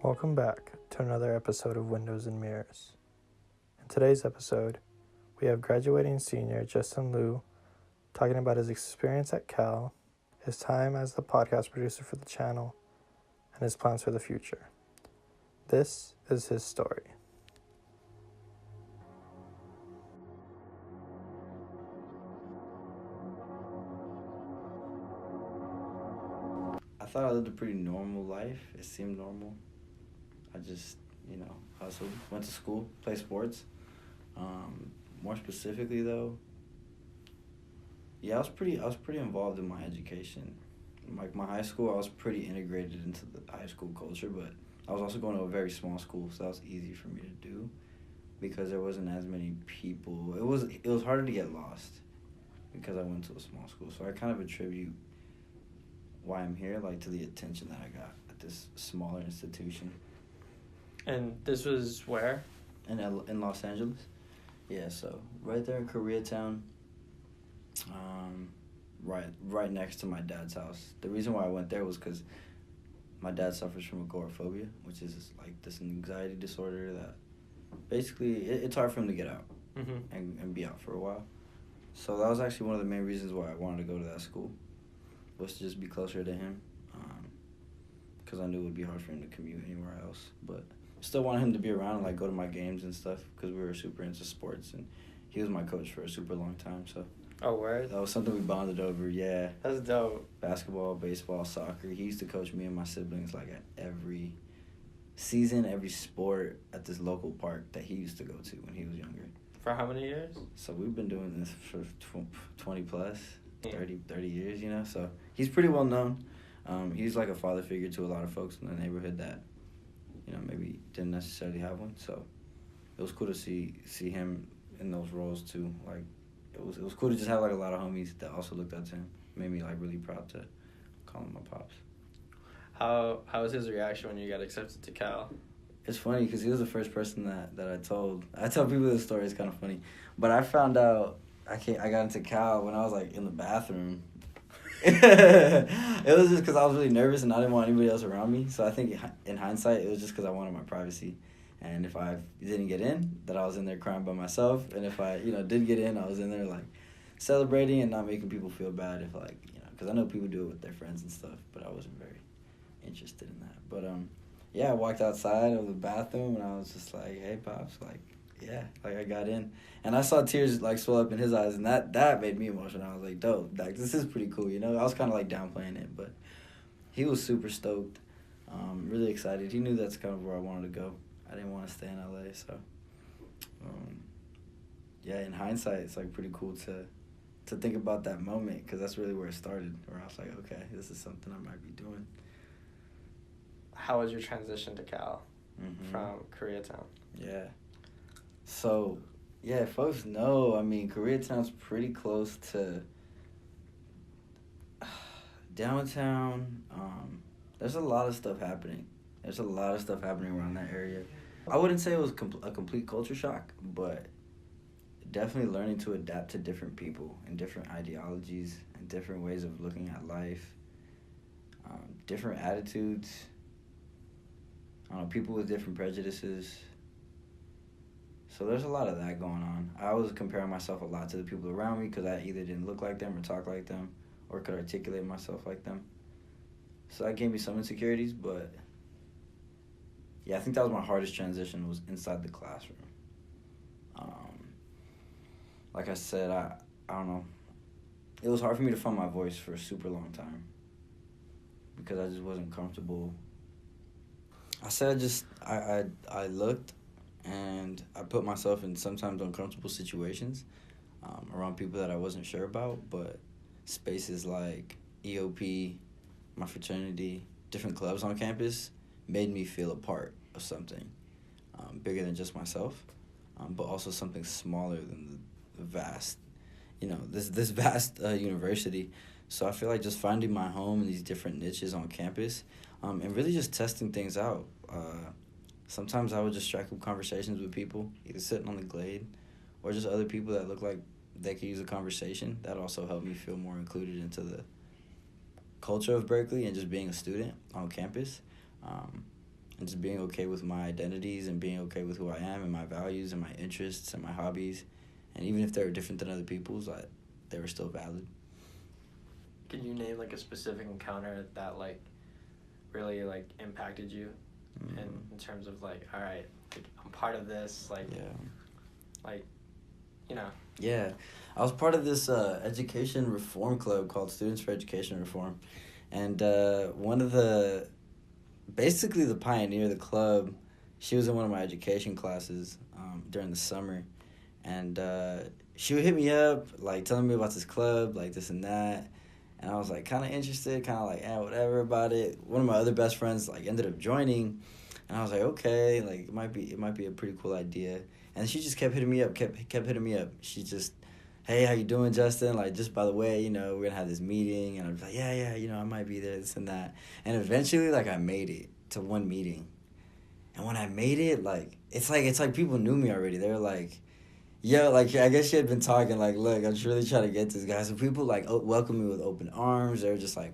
Welcome back to another episode of Windows and Mirrors. In today's episode, we have graduating senior Justin Leow talking about his experience at Cal, his time as the podcast producer for the channel, and his plans for the future. This is his story. I thought I lived a pretty normal life. It seemed normal. I just, hustled, went to school, played sports. More specifically though, I was pretty involved in my education. Like my high school, I was pretty integrated into the high school culture, but I was also going to a very small school, so that was easy for me to do because there wasn't as many people. It was harder to get lost because I went to a small school. So I kind of attribute why I'm here, like, to the attention that I got at this smaller institution. And this was where? In Los Angeles. Yeah, so right there in Koreatown, right next to my dad's house. The reason why I went there was because my dad suffers from agoraphobia, which is like this anxiety disorder that basically it's hard for him to get out and be out for a while. So that was actually one of the main reasons why I wanted to go to that school, was to just be closer to him, because I knew it would be hard for him to commute anywhere else. But still wanted him to be around and like go to my games and stuff because we were super into sports, and he was my coach for a super long time. So Oh, word? that was something we bonded over. Yeah, That's dope. basketball, baseball, soccer. He used to coach me and my siblings like at every season, every sport at this local park that he used to go to when he was younger. For how many years? So we've been doing this for 20 plus. 30 years, so he's pretty well known. He's like a father figure to a lot of folks in the neighborhood that, maybe didn't necessarily have one. So it was cool to see him in those roles too. Like it was cool to just have like a lot of homies that also looked up to him. Made me like really proud to call him my pops. How was his reaction when you got accepted to Cal? It's funny because he was the first person that I told. I tell people this story. It's kind of funny, but I found out I got into Cal when I was like in the bathroom. It was just because I was really nervous and I didn't want anybody else around me. So I think in hindsight, it was just because I wanted my privacy. And if I didn't get in, that I was in there crying by myself. And if I, did get in, I was in there like celebrating and not making people feel bad if like, because I know people do it with their friends and stuff, but I wasn't very interested in that. But I walked outside of the bathroom and I was just like, hey, Pops, like, yeah, like I got in. And I saw tears like swell up in his eyes, and that made me emotional. I was like, dope, like this is pretty cool, I was kind of like downplaying it, but he was super stoked, really excited. He knew that's kind of where I wanted to go. I didn't want to stay in LA, so in hindsight, it's like pretty cool to think about that moment, because that's really where it started, where I was like, okay, this is something I might be doing. How was your transition to Cal from Koreatown? Yeah. So, folks know, Koreatown's pretty close to downtown. There's a lot of stuff happening. There's a lot of stuff happening around that area. I wouldn't say it was a complete culture shock, but definitely learning to adapt to different people and different ideologies and different ways of looking at life, different attitudes, people with different prejudices. So there's a lot of that going on. I was comparing myself a lot to the people around me because I either didn't look like them or talk like them or could articulate myself like them. So that gave me some insecurities, but I think that was my hardest transition, was inside the classroom. Like I said, I don't know. It was hard for me to find my voice for a super long time because I just wasn't comfortable. I said I looked and I put myself in sometimes uncomfortable situations around people that I wasn't sure about, but spaces like EOP, my fraternity, different clubs on campus made me feel a part of something bigger than just myself, but also something smaller than the vast, this vast university. So I feel like just finding my home in these different niches on campus and really just testing things out. Sometimes I would just strike up conversations with people, either sitting on the glade or just other people that look like they could use a conversation. That also helped me feel more included into the culture of Berkeley and just being a student on campus. and just being okay with my identities and being okay with who I am and my values and my interests and my hobbies. And even if they were different than other people's, they were still valid. Can you name like a specific encounter that like really like impacted you in terms of like, all right, like, I'm part of this, like, Yeah. like, you know. Yeah, I was part of this education reform club called Students for Education Reform, and one of basically the pioneer of the club, she was in one of my education classes during the summer, and she would hit me up like telling me about this club, like this and that, and I was like kind of interested, kind of like whatever about it. One of my other best friends like ended up joining, and I was like okay, like it might be a pretty cool idea. And she just kept hitting me up, kept hitting me up. She just, hey, how you doing, Justin? Like, just by the way, we're going to have this meeting. And I'd be like, yeah, I might be there, this and that. And eventually, like, I made it to one meeting. And when I made it, like, it's like people knew me already. They were like, yo, like, I guess she had been talking, like, look, I'm just really trying to get this guy. So people, like, welcomed me with open arms. They were just, like,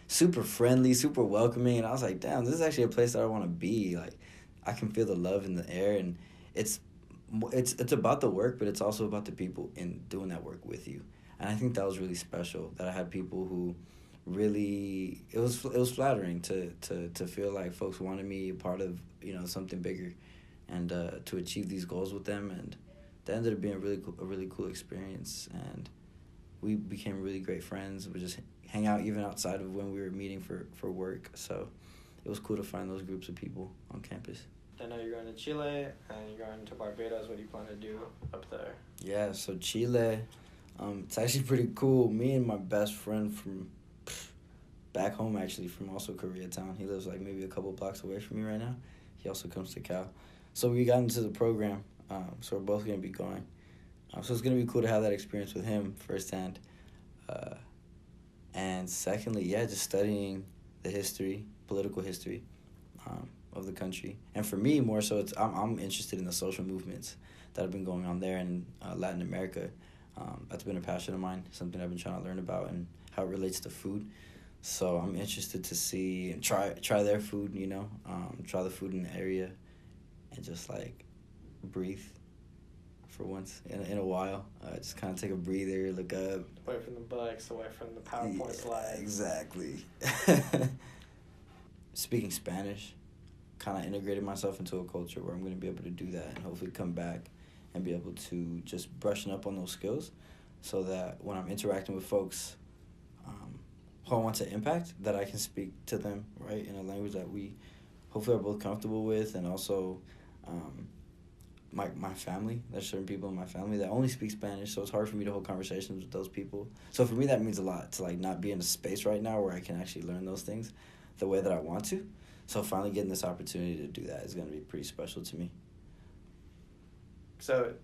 super friendly, super welcoming. And I was like, damn, this is actually a place that I want to be. Like, I can feel the love in the air. And it's about the work, but it's also about the people in doing that work with you. And I think that was really special, that I had people who really, it was flattering to feel like folks wanted me a part of something bigger, and to achieve these goals with them. And that ended up being a really cool experience, and we became really great friends. We just hang out even outside of when we were meeting for work. So it was cool to find those groups of people on campus. I know you're going to Chile and you're going to Barbados. What do you plan to do up there? Yeah, so Chile, it's actually pretty cool. Me and my best friend from back home, actually, from also Koreatown. He lives like maybe a couple blocks away from me right now. He also comes to Cal. So we got into the program, so we're both going to be going. So it's going to be cool to have that experience with him firsthand. And secondly, just studying the political history of the country. And for me, more so, I'm interested in the social movements that have been going on there in Latin America. That's been a passion of mine, something I've been trying to learn about and how it relates to food. So I'm interested to see and try their food, try the food in the area, and just like breathe for once in a while. Just kind of take a breather, look up. Away from the books, away from the PowerPoint slides. Exactly. Speaking Spanish, kind of integrated myself into a culture where I'm going to be able to do that and hopefully come back and be able to just brushing up on those skills, so that when I'm interacting with folks who I want to impact, that I can speak to them, right, in a language that we hopefully are both comfortable with. And also my family, there's certain people in my family that only speak Spanish, so it's hard for me to hold conversations with those people. So for me, that means a lot to like not be in a space right now where I can actually learn those things the way that I want to. So finally getting this opportunity to do that is going to be pretty special to me. So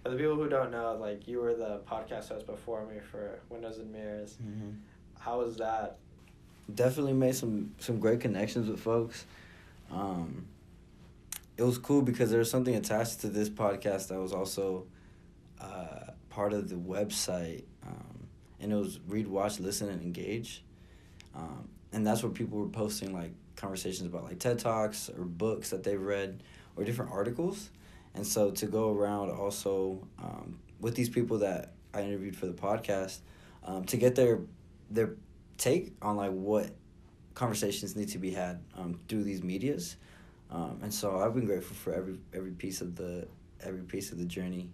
for the people who don't know, like, you were the podcast host before me for Windows and Mirrors. Mm-hmm. How was that? Definitely made some great connections with folks. It was cool because there was something attached to this podcast that was also part of the website, and it was Read, Watch, Listen, and Engage. And that's where people were posting like conversations about like TED Talks or books that they've read or different articles. And so to go around also with these people that I interviewed for the podcast, to get their take on like what conversations need to be had through these medias. And so I've been grateful for every piece of the journey.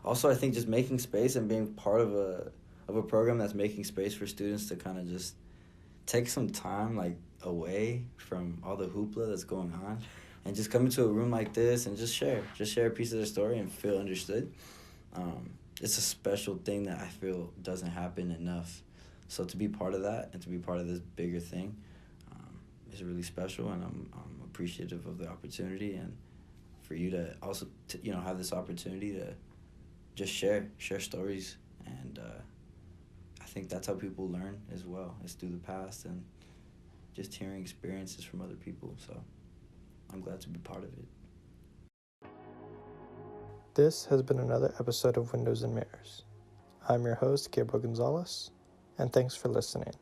Also, I think just making space and being part of a program that's making space for students to kind of just take some time like away from all the hoopla that's going on, and just come into a room like this and just share a piece of their story and feel understood. It's a special thing that I feel doesn't happen enough. So to be part of that and to be part of this bigger thing is really special, and I'm appreciative of the opportunity, and for you to also have this opportunity to just share stories. And I think that's how people learn as well, is through the past and just hearing experiences from other people. So I'm glad to be part of it. This has been another episode of Windows and Mirrors. I'm your host, Gabriel Gonzalez, and thanks for listening.